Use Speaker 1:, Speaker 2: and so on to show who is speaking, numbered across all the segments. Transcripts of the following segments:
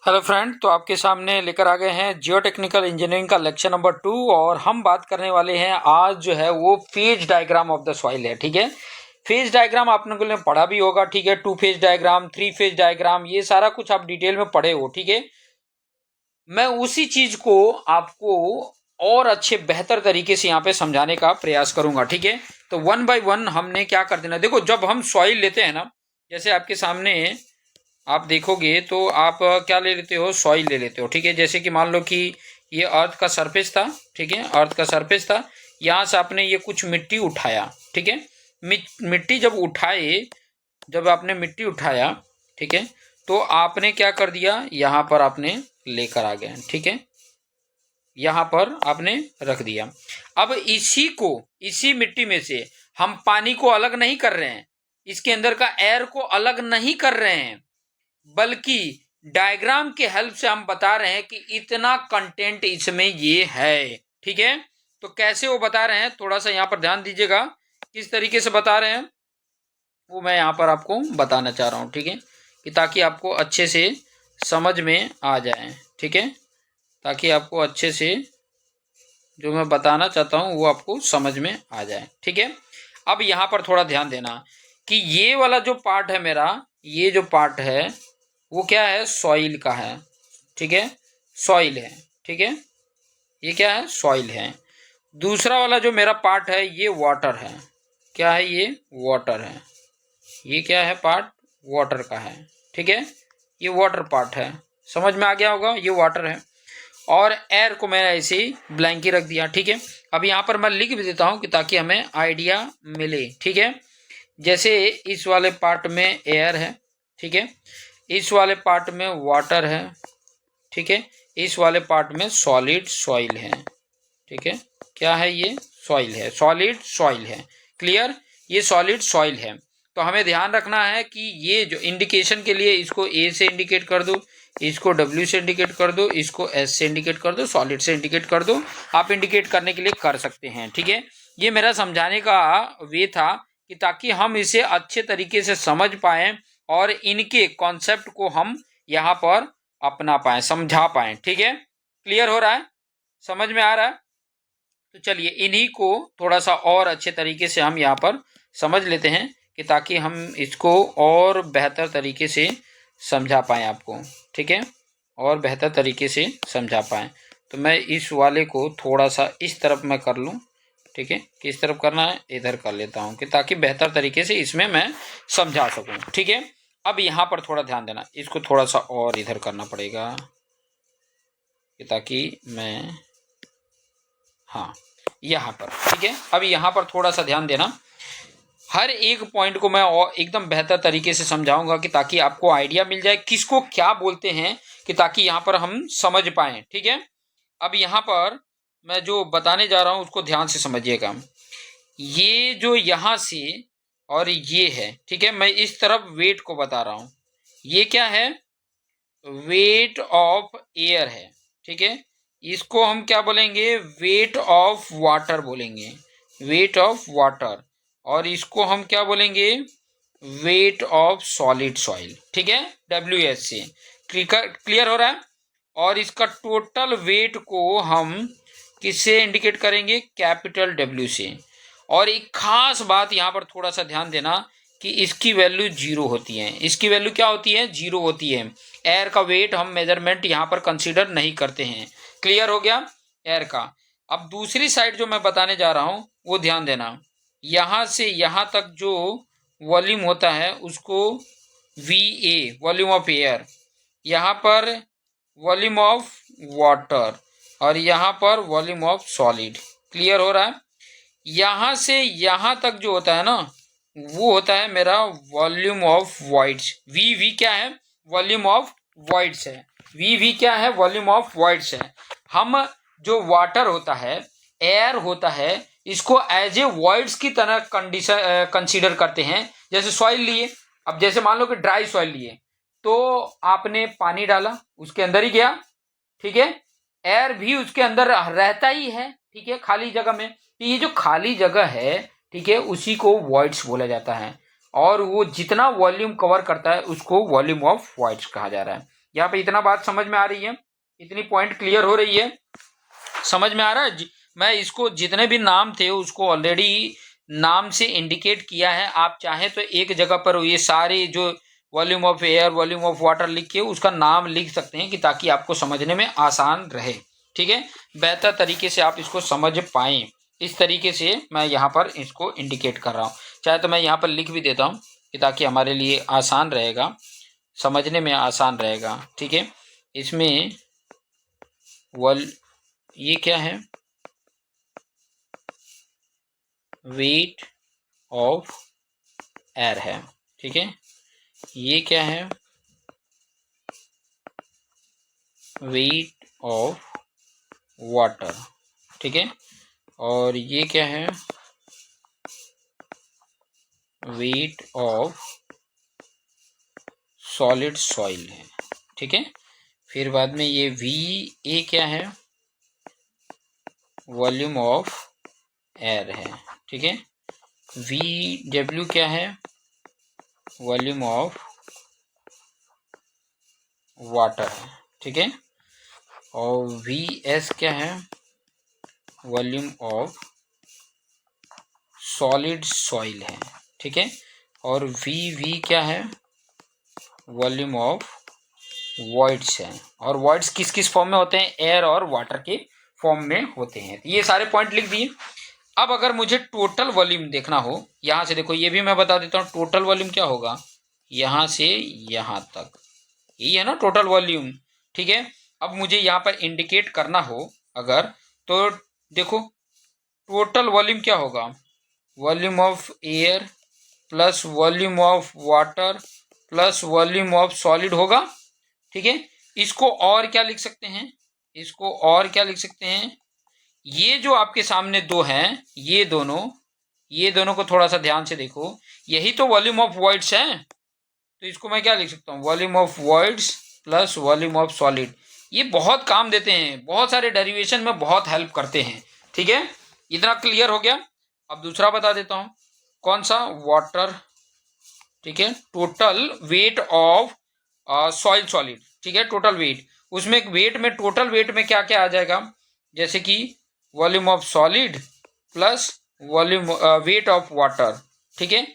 Speaker 1: Hello friend, तो आपके सामने लेकर आ गए हैं जियो टेक्निकल इंजीनियरिंग का लेक्चर नंबर 2। और हम बात करने वाले हैं आज जो है वो phase diagram of the soil है। ठीक है, फेज डायग्राम आपने को पढ़ा भी होगा। ठीक है, 2 फेज डायग्राम, 3 फेज डायग्राम, ये सारा कुछ आप डिटेल में पढ़े हो। ठीक है, मैं उसी चीज को आपको और अच्छे बेहतर तरीके से यहाँ पे समझाने का प्रयास करूंगा। ठीक है, तो वन बाय वन हमने क्या कर देना। देखो, जब हम सॉइल लेते हैं ना, जैसे आपके सामने आप देखोगे तो आप क्या ले लेते हो, सॉइल ले लेते हो। ठीक है, जैसे कि मान लो कि ये अर्थ का सरफेस था। ठीक है, अर्थ का सरफेस था, यहाँ से आपने ये कुछ मिट्टी उठाया। ठीक है, मिट्टी जब आपने मिट्टी उठाया, ठीक है, तो आपने क्या कर दिया, यहाँ पर आपने लेकर आ गए। ठीक है, यहाँ पर आपने रख दिया। अब इसी मिट्टी में से हम पानी को अलग नहीं कर रहे हैं, इसके अंदर का एयर को अलग नहीं कर रहे हैं, बल्कि डायग्राम के हेल्प से हम बता रहे हैं कि इतना कंटेंट इसमें ये है। ठीक है, तो कैसे वो बता रहे हैं, थोड़ा सा यहाँ पर ध्यान दीजिएगा। किस तरीके से बता रहे हैं वो मैं यहाँ पर आपको बताना चाह रहा हूँ। ठीक है, कि ताकि आपको अच्छे से समझ में आ जाए। ठीक है, ताकि आपको अच्छे से जो मैं बताना चाहता हूँ वो आपको समझ में आ जाए। ठीक है, अब यहाँ पर थोड़ा ध्यान देना कि ये वाला जो पार्ट है मेरा, ये जो पार्ट है वो क्या है, सॉइल का है। ठीक है, सॉइल है। ठीक है, ये क्या है, सॉइल है। दूसरा वाला जो मेरा पार्ट है ये वाटर है। क्या है, ये वाटर है। ये क्या है, पार्ट वाटर का है। ठीक है, ये वाटर पार्ट है। समझ में आ गया होगा, ये वाटर है। और एयर को मैंने ऐसे ही ब्लैंक ही रख दिया। ठीक है, अब यहाँ पर मैं लिख भी देता हूँ कि ताकि हमें आइडिया मिले। ठीक है, जैसे इस वाले पार्ट में एयर है। ठीक है, इस वाले पार्ट में वाटर है। ठीक है, इस वाले पार्ट में सॉलिड सॉइल है। ठीक है, क्या है, ये सॉइल है, सॉलिड सॉइल है। क्लियर, ये सॉलिड सॉइल है। तो हमें ध्यान रखना है कि ये जो इंडिकेशन के लिए, इसको ए से इंडिकेट कर दो, इसको डब्ल्यू से इंडिकेट कर दो, इसको एस से इंडिकेट कर दो, सॉलिड से इंडिकेट कर दो। आप इंडिकेट करने के लिए कर सकते हैं। ठीक है, ये मेरा समझाने का वे था कि ताकि हम इसे अच्छे तरीके से समझ पाएं और इनके कॉन्सेप्ट को हम यहाँ पर अपना पाएं, समझा पाएं। ठीक है, क्लियर हो रहा है, समझ में आ रहा है। तो चलिए इन्हीं को थोड़ा सा और अच्छे तरीके से हम यहाँ पर समझ लेते हैं कि ताकि हम इसको और बेहतर तरीके से समझा पाएँ आपको। ठीक है, और बेहतर तरीके से समझा पाएँ। तो मैं इस वाले को थोड़ा सा इस तरफ मैं कर लूँ। ठीक है, किस तरफ करना है, इधर कर लेता हूँ कि ताकि बेहतर तरीके से इसमें मैं समझा सकूँ। ठीक है, अब यहाँ पर थोड़ा ध्यान देना, इसको थोड़ा सा और इधर करना पड़ेगा कि ताकि मैं, हाँ, यहाँ पर। ठीक है, अब यहाँ पर थोड़ा सा ध्यान देना। हर एक पॉइंट को मैं और एकदम बेहतर तरीके से समझाऊंगा कि ताकि आपको आइडिया मिल जाए किसको क्या बोलते हैं, कि ताकि यहाँ पर हम समझ पाएं। ठीक है, अब यहाँ पर मैं जो बताने जा रहा हूँ उसको ध्यान से समझिएगा। ये जो यहाँ से और ये है, ठीक है, मैं इस तरफ वेट को बता रहा हूँ। ये क्या है, वेट ऑफ एयर है। ठीक है, इसको हम क्या बोलेंगे, वेट ऑफ वाटर बोलेंगे, वेट ऑफ वाटर। और इसको हम क्या बोलेंगे, वेट ऑफ सॉलिड सॉइल। ठीक है, WS से क्लियर हो रहा है। और इसका टोटल वेट को हम किससे इंडिकेट करेंगे, कैपिटल W से। और एक खास बात यहाँ पर थोड़ा सा ध्यान देना कि इसकी वैल्यू 0 होती है। इसकी वैल्यू क्या होती है, 0 होती है। एयर का वेट हम मेजरमेंट यहाँ पर कंसीडर नहीं करते हैं। क्लियर हो गया एयर का। अब दूसरी साइड जो मैं बताने जा रहा हूँ वो ध्यान देना। यहाँ से यहाँ तक जो वॉल्यूम होता है उसको VA, वॉल्यूम ऑफ एयर, यहाँ पर वॉल्यूम ऑफ वाटर, और यहाँ पर वॉल्यूम ऑफ सॉलिड। क्लियर हो रहा है। यहाँ से यहाँ तक जो होता है ना, वो होता है मेरा वॉल्यूम ऑफ वॉइड्स। वी क्या है, वॉल्यूम ऑफ वॉइड्स है। वी क्या है, वॉल्यूम ऑफ वॉइड्स है। हम जो वाटर होता है, एयर होता है, इसको एज ए वॉइड्स की तरह कंसीडर करते हैं। जैसे सॉइल लिए, अब जैसे मान लो कि ड्राई सॉइल लिए, तो आपने पानी डाला, उसके अंदर ही गया। ठीक है, एयर भी उसके अंदर रहता ही है। ठीक है, खाली जगह में। तो ये जो खाली जगह है, ठीक है, उसी को वॉइड्स बोला जाता है। और वो जितना वॉल्यूम कवर करता है उसको वॉल्यूम ऑफ वॉइड्स कहा जा रहा है। यहाँ पे इतना बात समझ में आ रही है, इतनी पॉइंट क्लियर हो रही है, समझ में आ रहा है। मैं इसको जितने भी नाम थे उसको ऑलरेडी नाम से इंडिकेट किया है। आप चाहे तो एक जगह पर ये सारे जो volume of air, volume of water लिख के उसका नाम लिख सकते हैं कि ताकि आपको समझने में आसान रहे, ठीक है, बेहतर तरीके से आप इसको समझ पाएं। इस तरीके से मैं यहाँ पर इसको इंडिकेट कर रहा हूँ। चाहे तो मैं यहाँ पर लिख भी देता हूँ कि ताकि हमारे लिए आसान रहेगा, समझने में आसान रहेगा, ठीक है। इसमें ये क्या है, वेट ऑफ एयर है, ठीक है। ये क्या है, वेट ऑफ वाटर, ठीक है। और ये क्या है, वेट ऑफ सॉलिड सॉइल है, ठीक है। फिर बाद में ये ए क्या है, वॉल्यूम ऑफ एयर है, ठीक है। डब्ल्यू क्या है, वॉल्यूम ऑफ वाटर है, ठीक है। और एस क्या है, वॉल्यूम ऑफ सॉलिड सॉइल है, ठीक है। और वी क्या है, वॉल्यूम ऑफ वॉइड्स है। और वॉइड्स किस किस फॉर्म में होते हैं, एयर और वाटर के फॉर्म में होते हैं। ये सारे पॉइंट लिख दिए। अब अगर मुझे टोटल वॉल्यूम देखना हो, यहाँ से देखो, ये भी मैं बता देता हूँ, टोटल वॉल्यूम क्या होगा, यहाँ से यहाँ तक, यही है ना टोटल वॉल्यूम, ठीक है। अब मुझे यहाँ पर इंडिकेट करना हो अगर, तो देखो टोटल वॉल्यूम क्या होगा, volume of air plus volume of water plus volume of solid होगा, ठीक है। इसको और क्या लिख सकते हैं, इसको और क्या लिख सकते हैं, ये जो आपके सामने दो हैं, ये दोनों को थोड़ा सा ध्यान से देखो, यही तो वॉल्यूम ऑफ वॉइड्स है। तो इसको मैं क्या लिख सकता हूँ, volume of voids plus volume of solid. ये बहुत काम देते हैं, बहुत सारे डेरिवेशन में बहुत हेल्प करते हैं, ठीक है। इतना क्लियर हो गया। अब दूसरा बता देता हूँ, कौन सा, वाटर, ठीक है। Total weight of soil solid, ठीक है, टोटल वेट। उसमें वेट में, टोटल वेट में क्या क्या आ जाएगा, जैसे कि volume of solid plus volume weight of water, ठीक है।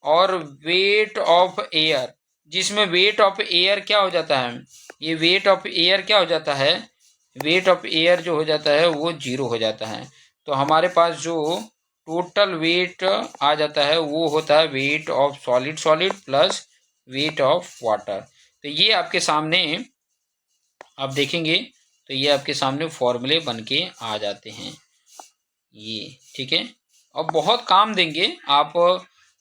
Speaker 1: और वेट ऑफ एयर, जिसमें वेट ऑफ एयर क्या हो जाता है, ये वेट ऑफ एयर क्या हो जाता है, वेट ऑफ एयर जो हो जाता है वो 0 हो जाता है। तो हमारे पास जो टोटल वेट आ जाता है वो होता है weight of solid solid plus weight of water. तो ये आपके सामने आप देखेंगे तो ये आपके सामने फॉर्मूले बन के आ जाते हैं ये, ठीक है। अब बहुत काम देंगे, आप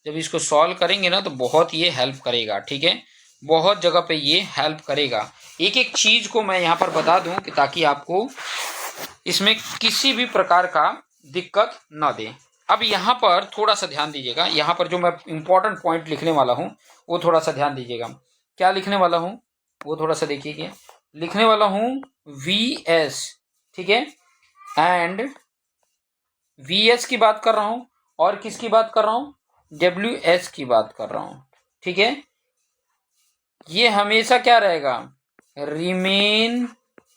Speaker 1: जब इसको सॉल्व करेंगे ना तो बहुत ये हेल्प करेगा, ठीक है, बहुत जगह पे ये हेल्प करेगा। एक एक चीज़ को मैं यहाँ पर बता दूं कि ताकि आपको इसमें किसी भी प्रकार का दिक्कत ना दे। अब यहाँ पर थोड़ा सा ध्यान दीजिएगा, यहाँ पर जो मैं इंपॉर्टेंट पॉइंट लिखने वाला हूँ वो थोड़ा सा ध्यान दीजिएगा। क्या लिखने वाला हूँ वो थोड़ा सा देखिए, लिखने वाला हूँ VS, ठीक है, एंड VS की बात कर रहा हूँ और किसकी बात कर रहा हूँ, WS की बात कर रहा हूँ, ठीक है। ये हमेशा क्या रहेगा, रिमेन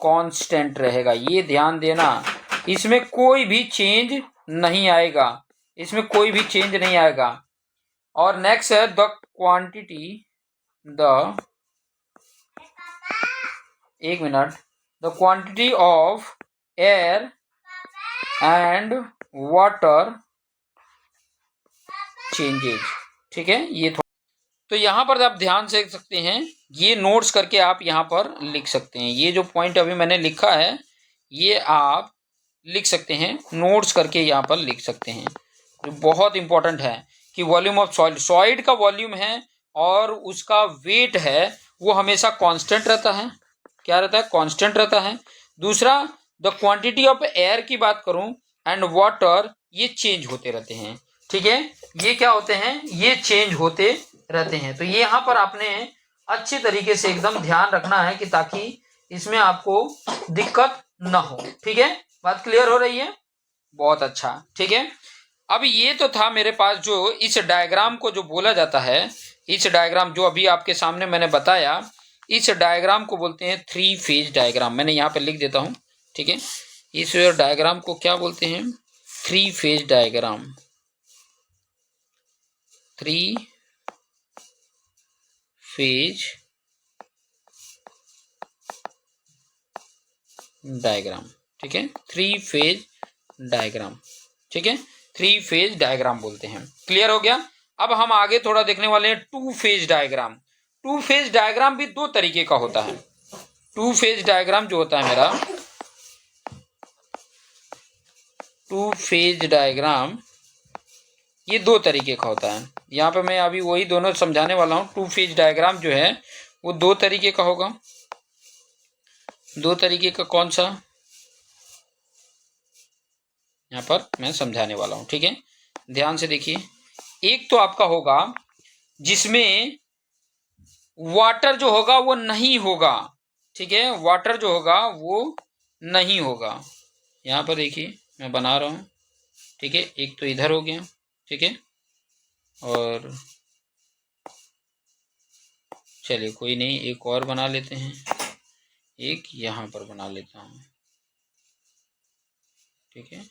Speaker 1: कांस्टेंट रहेगा, ये ध्यान देना, इसमें कोई भी चेंज नहीं आएगा, इसमें कोई भी चेंज नहीं आएगा। और नेक्स्ट है द क्वांटिटी, एक minute, the quantity of air and water changes, ठीक है। ये तो यहाँ पर आप ध्यान से देख सकते हैं, ये नोट्स करके आप यहाँ पर लिख सकते हैं। ये जो पॉइंट अभी मैंने लिखा है ये आप लिख सकते हैं, नोट्स करके यहाँ पर लिख सकते हैं। जो बहुत इंपॉर्टेंट है कि वॉल्यूम ऑफ सॉलिड, सॉलिड का वॉल्यूम है और उसका वेट है वो हमेशा कांस्टेंट रहता है। क्या रहता है, कांस्टेंट रहता है। दूसरा, द क्वांटिटी ऑफ एयर की बात करूं एंड वाटर, ये चेंज होते रहते हैं, ठीक है। ये क्या होते हैं, ये चेंज होते रहते हैं। तो ये यहाँ पर आपने अच्छे तरीके से एकदम ध्यान रखना है कि ताकि इसमें आपको दिक्कत ना हो, ठीक है। बात क्लियर हो रही है, बहुत अच्छा, ठीक है। अब ये तो था मेरे पास जो इस डायग्राम को जो बोला जाता है, इस डायग्राम जो अभी आपके सामने मैंने बताया, इस डायग्राम को बोलते हैं थ्री फेज डायग्राम। मैंने यहाँ पे लिख देता हूँ, ठीक है। इस डायग्राम को क्या बोलते हैं? Three phase diagram. Three phase diagram, ठीक है। थ्री फेज डायग्राम, ठीक है। थ्री फेज डायग्राम बोलते हैं। क्लियर हो गया? अब हम आगे थोड़ा देखने वाले हैं two phase diagram. Two phase diagram भी दो तरीके का होता है। टू फेज डायग्राम जो होता है मेरा, टू फेज डायग्राम ये दो तरीके का होता है। यहाँ पे मैं अभी वही दोनों समझाने वाला हूँ। टू फेज डायग्राम जो है वो दो तरीके का होगा। दो तरीके का कौन सा, यहाँ पर मैं समझाने वाला हूँ, ठीक है। ध्यान से देखिए। एक तो आपका होगा जिसमें वाटर जो होगा वो नहीं होगा, ठीक है। वाटर जो होगा वो नहीं होगा। यहाँ पर देखिए मैं बना रहा हूँ, ठीक है। एक तो इधर हो गया, ठीक है। और चलिए कोई नहीं, एक और बना लेते हैं। एक यहाँ पर बना लेता हूँ, ठीक है।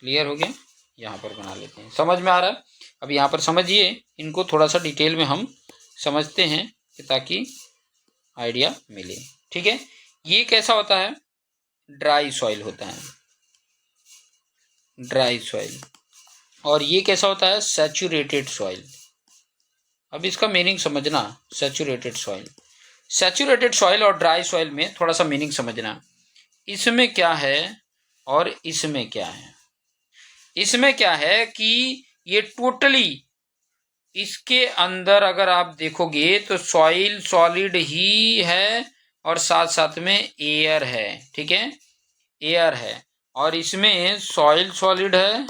Speaker 1: क्लियर हो गया? यहाँ पर बना लेते हैं। समझ में आ रहा है? अब यहाँ पर समझिए, इनको थोड़ा सा डिटेल में हम समझते हैं ताकि आइडिया मिले, ठीक है। ये कैसा होता है? ड्राई सॉइल होता है, ड्राई सॉइल। और ये कैसा होता है? Saturated soil. अब इसका मीनिंग समझना। सैचुरेटेड सॉइल, सैचुरेटेड सॉइल और ड्राई सॉइल में थोड़ा सा मीनिंग समझना। इसमें क्या है और इसमें क्या है? इसमें क्या है कि ये टोटली इसके अंदर अगर आप देखोगे तो सॉइल सॉलिड ही है और साथ साथ में एयर है, ठीक है। एयर है और इसमें सॉइल सॉलिड है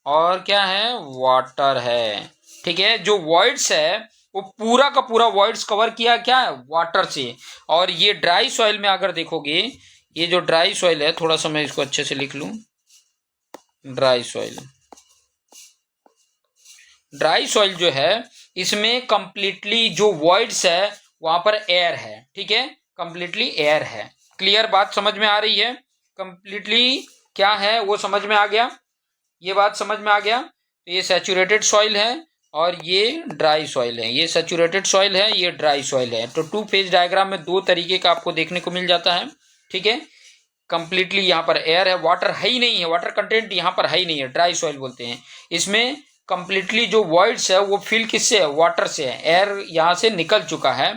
Speaker 1: और क्या है? वाटर है, ठीक है। जो वॉइड्स है वो पूरा का पूरा वॉइड्स कवर किया क्या है? वाटर से। और ये ड्राई सॉइल में अगर देखोगे, ये जो ड्राई सॉइल है, थोड़ा सा मैं इसको अच्छे से लिख लूं। ड्राई सॉइल, ड्राई सॉइल जो है इसमें कंप्लीटली जो वॉइड्स है वहां पर एयर है, ठीक है। कंप्लीटली एयर है। क्लियर बात समझ में आ रही है? कंप्लीटली क्या है वो समझ में आ गया? ये बात समझ में आ गया? तो ये सैचुरेटेड सॉइल है और ये ड्राई सॉइल है। ये सैचुरेटेड सॉइल है, ये ड्राई सॉइल है। तो टू फेज डायग्राम में दो तरीके का आपको देखने को मिल जाता है, ठीक है। कंप्लीटली यहाँ पर एयर है, वाटर है ही नहीं है, वाटर कंटेंट यहाँ पर है ही नहीं है, ड्राई सॉइल बोलते हैं। इसमें कंप्लीटली जो वॉइड्स है वो फिल किससे है? वाटर से है। एयर यहाँ से निकल चुका है।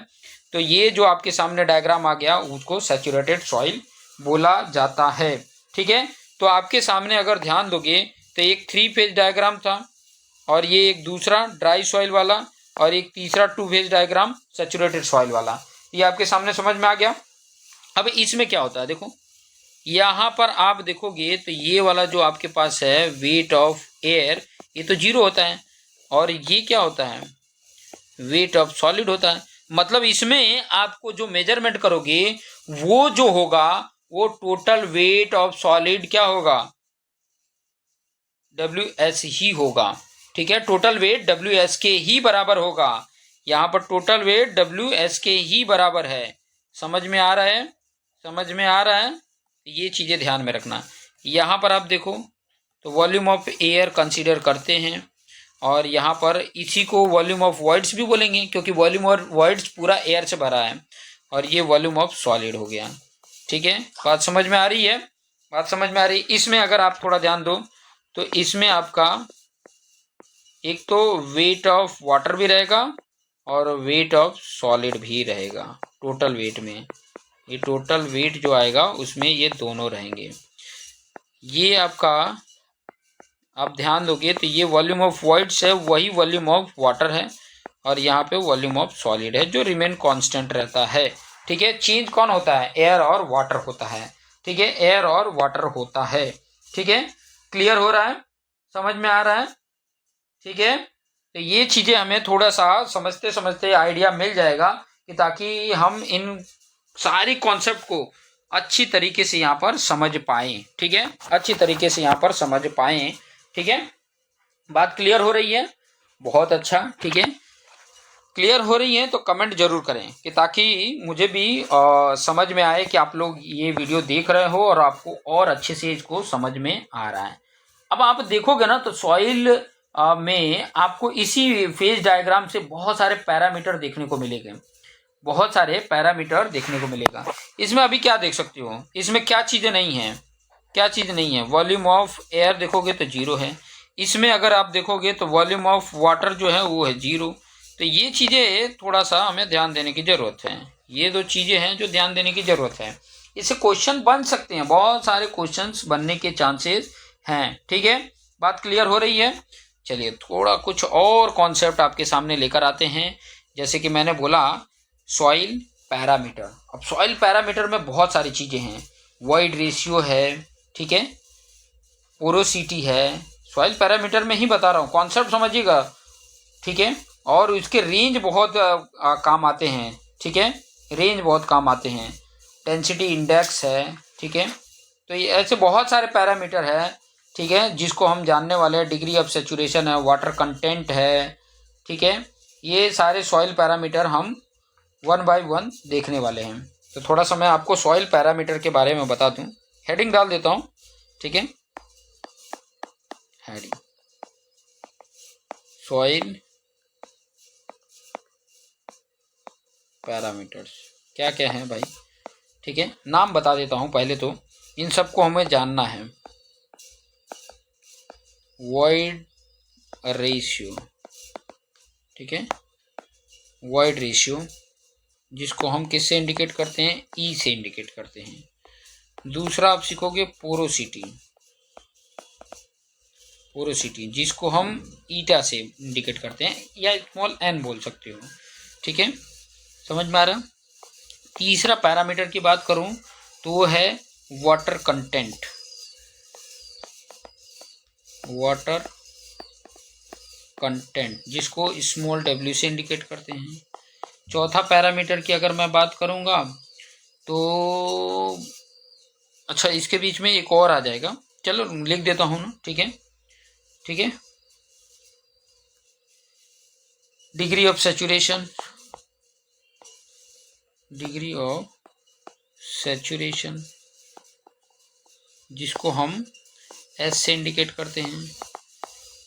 Speaker 1: तो ये जो आपके सामने डायग्राम आ गया उसको सैचुरेटेड सॉइल बोला जाता है, ठीक है। तो आपके सामने अगर ध्यान दोगे तो एक थ्री फेज डायग्राम था और ये एक दूसरा ड्राई सॉइल वाला और एक तीसरा two phase diagram saturated soil वाला। ये आपके सामने समझ में आ गया। अब इसमें क्या होता है देखो, यहाँ पर आप देखोगे तो ये वाला जो आपके पास है वेट ऑफ एयर, ये तो जीरो होता है। और ये क्या होता है? वेट ऑफ सॉलिड होता है। मतलब इसमें आपको जो मेजरमेंट करोगे वो जो होगा वो टोटल वेट ऑफ सॉलिड क्या होगा? WS ही होगा, ठीक है। टोटल वेट WS के ही बराबर होगा। यहाँ पर टोटल वेट WS के ही बराबर है। समझ में आ रहा है? समझ में आ रहा है? ये चीज़ें ध्यान में रखना। यहाँ पर आप देखो तो वॉल्यूम ऑफ एयर कंसीडर करते हैं और यहाँ पर इसी को वॉल्यूम ऑफ वॉइड्स भी बोलेंगे क्योंकि वॉल्यूम और वॉइड्स पूरा एयर से भरा है। और ये वॉल्यूम ऑफ सॉलिड हो गया, ठीक है। बात समझ में आ रही है? बात समझ में आ रही है? इसमें अगर आप थोड़ा ध्यान दो तो इसमें आपका एक तो वेट ऑफ वाटर भी रहेगा और वेट ऑफ सॉलिड भी रहेगा। टोटल वेट में ये टोटल वेट जो आएगा उसमें ये दोनों रहेंगे। ये आपका आप ध्यान दोगे तो ये वॉल्यूम ऑफ वॉइड्स है, वही वॉल्यूम ऑफ वाटर है और यहाँ पे वॉल्यूम ऑफ सॉलिड है जो रिमेन कांस्टेंट रहता है, ठीक है। चेंज कौन होता है? एयर और वाटर होता है, ठीक है। एयर और वाटर होता है, ठीक है। क्लियर हो रहा है? समझ में आ रहा है? ठीक है। तो ये चीज़ें हमें थोड़ा सा समझते समझते आइडिया मिल जाएगा कि ताकि हम इन सारी कॉन्सेप्ट को अच्छी तरीके से यहाँ पर समझ पाएं, ठीक है। अच्छी तरीके से यहाँ पर समझ पाएं, ठीक है। बात क्लियर हो रही है? बहुत अच्छा, ठीक है। क्लियर हो रही है तो कमेंट जरूर करें कि ताकि मुझे भी समझ में आए कि आप लोग ये वीडियो देख रहे हो और आपको और अच्छे से इसको समझ में आ रहा है। अब आप देखोगे ना तो सॉइल में आपको इसी फेज डायग्राम से बहुत सारे पैरामीटर देखने को मिलेंगे, बहुत सारे पैरामीटर देखने को मिलेगा। इसमें अभी क्या देख सकते हो, इसमें क्या चीज़ें नहीं हैं, क्या चीज़ नहीं है। वॉल्यूम ऑफ एयर देखोगे तो 0 है। इसमें अगर आप देखोगे तो वॉल्यूम ऑफ वाटर जो है वो है 0। तो ये चीज़ें थोड़ा सा हमें ध्यान देने की ज़रूरत है। ये दो चीज़ें हैं जो ध्यान देने की ज़रूरत है। इससे क्वेश्चन बन सकते हैं, बहुत सारे क्वेश्चंस बनने के चांसेस हैं। ठीक है, बात क्लियर हो रही है। चलिए थोड़ा कुछ और कॉन्सेप्ट आपके सामने लेकर आते हैं। जैसे कि मैंने बोला सॉइल पैरामीटर। अब सॉइल पैरामीटर में बहुत सारी चीज़ें हैं। वॉइड रेशियो है, ठीक है, पोरोसिटी है, सॉइल पैरामीटर में ही बता रहा हूँ, कॉन्सेप्ट समझिएगा। ठीक है, और इसके रेंज बहुत काम आते हैं। ठीक है, रेंज बहुत काम आते हैं। डेंसिटी इंडेक्स है, ठीक है। तो ये ऐसे बहुत सारे पैरामीटर है, ठीक है, जिसको हम जानने वाले हैं। डिग्री ऑफ सेचुरेशन है, वाटर कंटेंट है, ठीक है। ये सारे सॉइल पैरामीटर हम 1 बाय 1 देखने वाले हैं। तो थोड़ा सा मैं आपको सॉइल पैरामीटर के बारे में बता दूं। हेडिंग डाल देता हूं, ठीक है, हेडिंग सॉइल पैरामीटर्स क्या क्या हैं भाई, ठीक है। नाम बता देता हूं पहले तो, इन सबको हमें जानना है। वॉइड रेशियो, ठीक है, वॉइड रेशियो जिसको हम किससे इंडिकेट करते हैं, ई से इंडिकेट करते हैं। दूसरा आप सीखोगे पोरोसिटी, पोरोसिटी जिसको हम ईटा से इंडिकेट करते हैं या स्मॉल एन बोल सकते हो, ठीक है, समझ में आ रहा। तीसरा पैरामीटर की बात करूं तो वो है वाटर कंटेंट, वाटर कंटेंट जिसको स्मॉल डब्ल्यू से इंडिकेट करते हैं। चौथा पैरामीटर की अगर मैं बात करूंगा तो अच्छा इसके बीच में एक और आ जाएगा, चलो लिख देता हूं ना, ठीक है, ठीक है। Degree of saturation, degree of saturation जिसको हम एस से इंडिकेट करते हैं।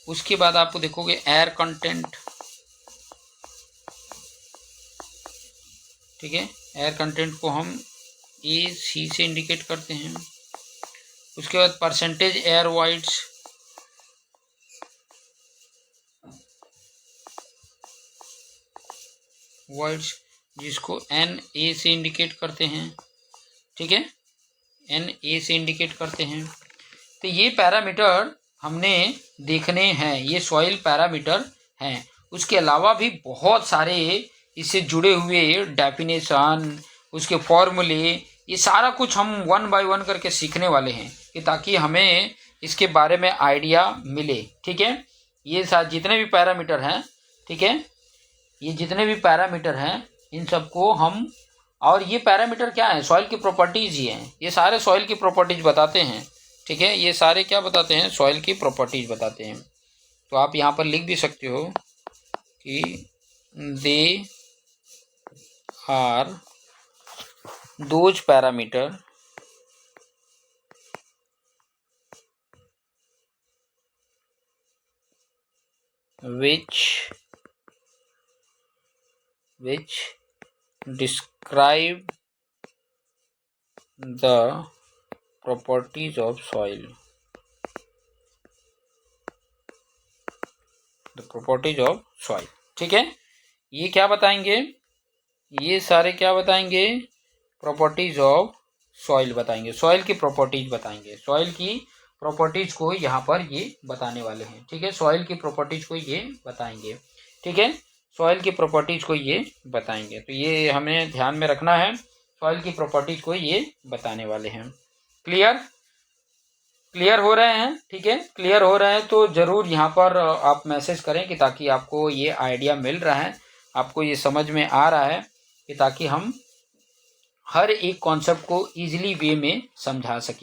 Speaker 1: उसके बाद आपको देखोगे एयर कंटेंट, ठीक है, एयर कंटेंट को हम ए सी से इंडिकेट करते हैं। उसके बाद परसेंटेज एयर वॉइड्स, वॉइड्स जिसको एन ए से इंडिकेट करते हैं, ठीक है, एन ए से इंडिकेट करते हैं। तो ये पैरामीटर हमने देखने हैं, ये सॉइल पैरामीटर हैं। उसके अलावा भी बहुत सारे इससे जुड़े हुए डेफिनेशन, उसके फॉर्मूले, ये सारा कुछ हम 1 बाय 1 करके सीखने वाले हैं कि ताकि हमें इसके बारे में आइडिया मिले, ठीक है। ये जितने भी पैरामीटर हैं, ठीक है, ये जितने भी पैरामीटर हैं इन सबको हम, और ये पैरामीटर क्या है, सॉइल की प्रॉपर्टीज़ ही हैं। ये सारे सॉइल की प्रॉपर्टीज़ बताते हैं, ठीक है, ये सारे क्या बताते हैं, सॉइल की प्रॉपर्टीज़ बताते हैं। तो आप यहाँ पर लिख भी सकते हो कि they are those parameter which describe the properties of soil, the properties of soil, ठीक है। ये क्या बताएंगे, ये सारे क्या बताएंगे, प्रॉपर्टीज ऑफ सॉइल बताएंगे, सॉइल की प्रॉपर्टीज बताएंगे। सॉइल की प्रॉपर्टीज को यहाँ पर ये बताने वाले हैं, ठीक है, सॉइल की प्रॉपर्टीज को ये बताएंगे, ठीक है, सॉइल की प्रॉपर्टीज को ये बताएंगे। तो ये हमें ध्यान में रखना है, सॉइल की प्रॉपर्टीज को ये बताने वाले हैं। क्लियर, क्लियर हो रहे हैं, ठीक है, क्लियर हो रहे हैं तो ज़रूर यहाँ पर आप मैसेज करें कि ताकि आपको ये आइडिया मिल रहा है, आपको ये समझ में आ रहा है, कि ताकि हम हर एक कॉन्सेप्ट को ईजिली वे में समझा सकें।